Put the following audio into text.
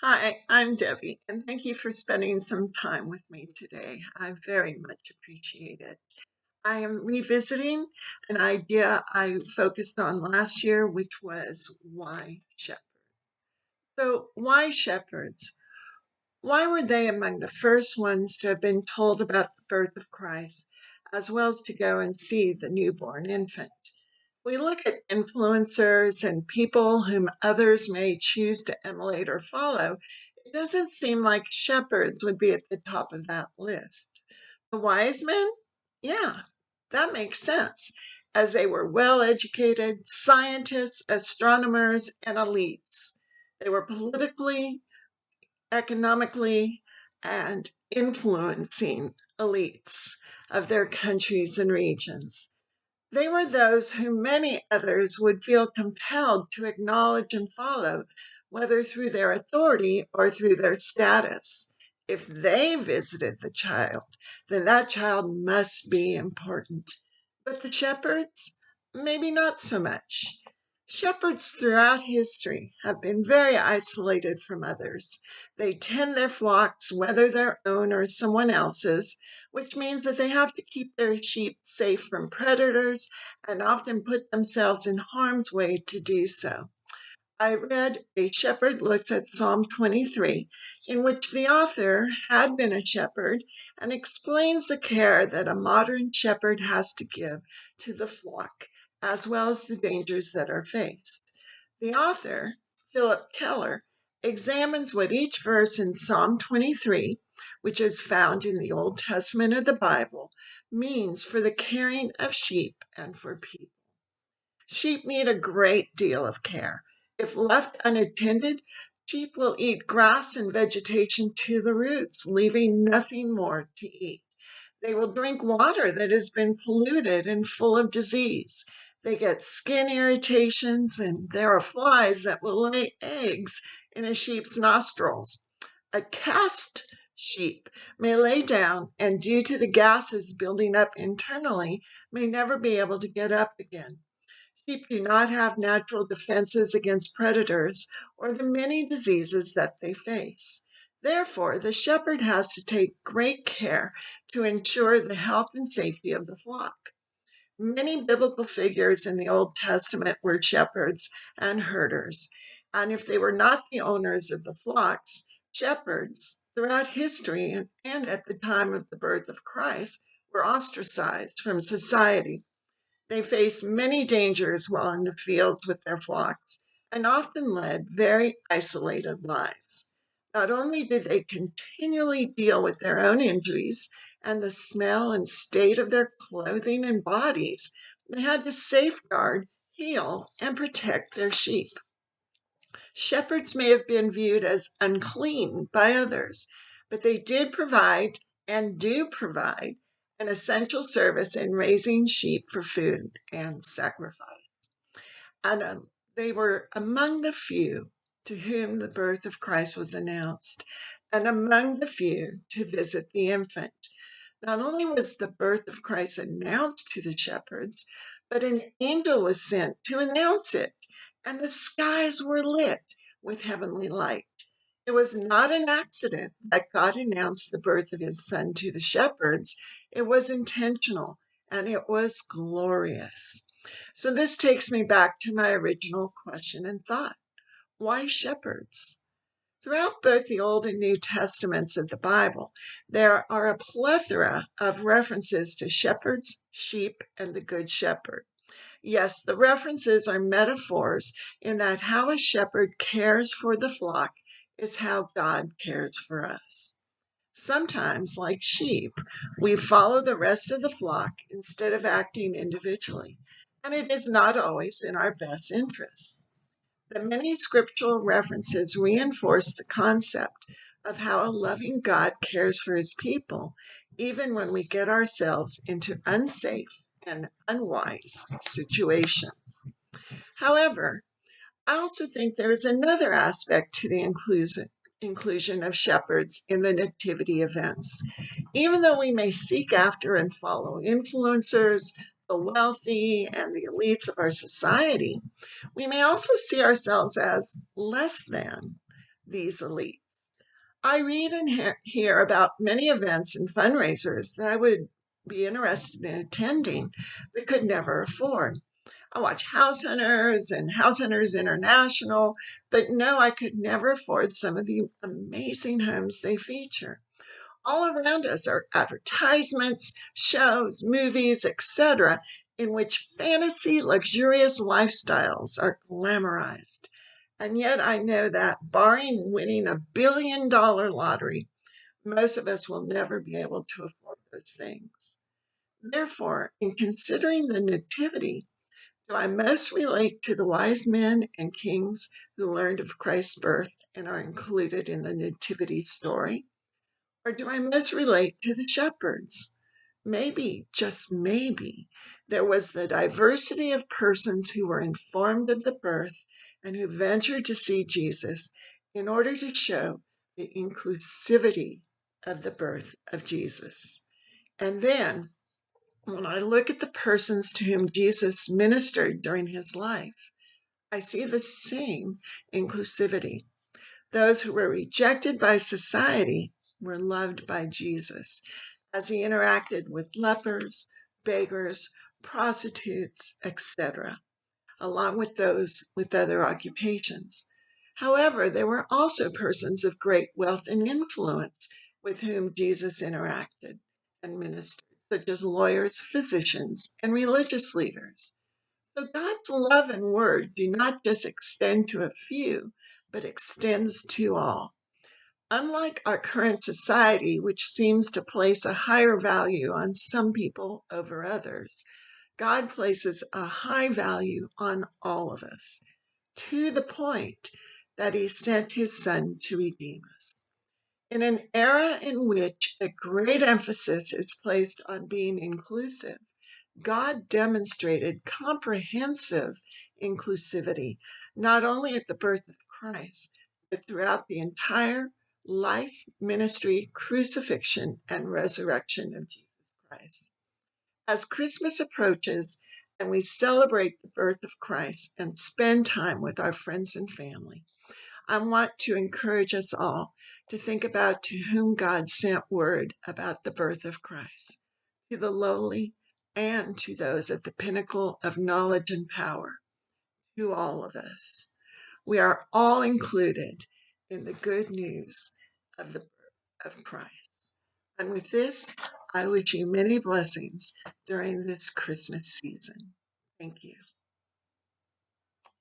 Hi, I'm Debbie, and thank you for spending some time with me today. I very much appreciate it. I am revisiting an idea I focused on last year, which was why shepherds. So, why shepherds? Why were they among the first ones to have been told about the birth of Christ, as well as to go and see the newborn infant? We look at influencers and people whom others may choose to emulate or follow. It doesn't seem like shepherds would be at the top of that list. The wise men? Yeah, that makes sense, as they were well educated scientists, astronomers, and elites. They were politically, economically, and influencing elites of their countries and regions. They were those whom many others would feel compelled to acknowledge and follow, whether through their authority or through their status. If they visited the child, then that child must be important. But the shepherds? Maybe not so much. Shepherds throughout history have been very isolated from others. They tend their flocks, whether their own or someone else's, which means that they have to keep their sheep safe from predators and often put themselves in harm's way to do so. I read A Shepherd Looks at Psalm 23, in which the author had been a shepherd and explains the care that a modern shepherd has to give to the flock, as well as the dangers that are faced. The author, Philip Keller, examines what each verse in Psalm 23, which is found in the Old Testament of the Bible, means for the caring of sheep and for people. Sheep need a great deal of care. If left unattended, sheep will eat grass and vegetation to the roots, leaving nothing more to eat. They will drink water that has been polluted and full of disease. They get skin irritations, and there are flies that will lay eggs in a sheep's nostrils. A cast sheep may lay down, and due to the gases building up internally, may never be able to get up again. Sheep do not have natural defenses against predators or the many diseases that they face. Therefore, the shepherd has to take great care to ensure the health and safety of the flock. Many biblical figures in the Old Testament were shepherds and herders, and if they were not the owners of the flocks, shepherds throughout history and at the time of the birth of Christ were ostracized from society. They faced many dangers while in the fields with their flocks and often led very isolated lives. Not only did they continually deal with their own injuries and the smell and state of their clothing and bodies, they had to safeguard, heal, and protect their sheep. Shepherds may have been viewed as unclean by others, but they did provide and do provide an essential service in raising sheep for food and sacrifice. And they were among the few to whom the birth of Christ was announced, and among the few to visit the infant. Not only was the birth of Christ announced to the shepherds, but an angel was sent to announce it, and the skies were lit with heavenly light. It was not an accident that God announced the birth of his son to the shepherds. It was intentional and it was glorious. So, this takes me back to my original question and thought: why shepherds? Throughout both the Old and New Testaments of the Bible, there are a plethora of references to shepherds, sheep, and the Good Shepherd. Yes, the references are metaphors in that how a shepherd cares for the flock is how God cares for us. Sometimes, like sheep, we follow the rest of the flock instead of acting individually, and it is not always in our best interests. The many scriptural references reinforce the concept of how a loving God cares for his people, even when we get ourselves into unsafe and unwise situations. However, I also think there is another aspect to the inclusion of shepherds in the nativity events. Even though we may seek after and follow influencers, the wealthy, and the elites of our society, we may also see ourselves as less than. these elites. I read and hear about many events and fundraisers that I would be interested in attending but could never afford. I watch House Hunters and House Hunters International, but no, I could never afford some of the amazing homes they feature. All around us are advertisements, shows, movies, etc., in which fantasy, luxurious lifestyles are glamorized. And yet I know that, barring winning $1 billion lottery, most of us will never be able to afford those things. Therefore, in considering the Nativity, do I most relate to the wise men and kings who learned of Christ's birth and are included in the Nativity story? Or do I most relate to the shepherds? Maybe, just maybe, there was the diversity of persons who were informed of the birth and who ventured to see Jesus in order to show the inclusivity of the birth of Jesus. And then, when I look at the persons to whom Jesus ministered during his life, I see the same inclusivity. Those who were rejected by society were loved by Jesus as he interacted with lepers, beggars, prostitutes, etc., along with those with other occupations. However, there were also persons of great wealth and influence with whom Jesus interacted and ministered, such as lawyers, physicians, and religious leaders. So God's love and word do not just extend to a few, but extends to all. Unlike our current society, which seems to place a higher value on some people over others, God places a high value on all of us, to the point that he sent his Son to redeem us. In an era in which a great emphasis is placed on being inclusive, God demonstrated comprehensive inclusivity, not only at the birth of Christ, but throughout the entire life, ministry, crucifixion, and resurrection of Jesus Christ. As Christmas approaches and we celebrate the birth of Christ and spend time with our friends and family, I want to encourage us all to think about to whom God sent word about the birth of Christ, to the lowly and to those at the pinnacle of knowledge and power, to all of us. We are all included in the good news of the birth of Christ. And with this, I wish you many blessings during this Christmas season. Thank you.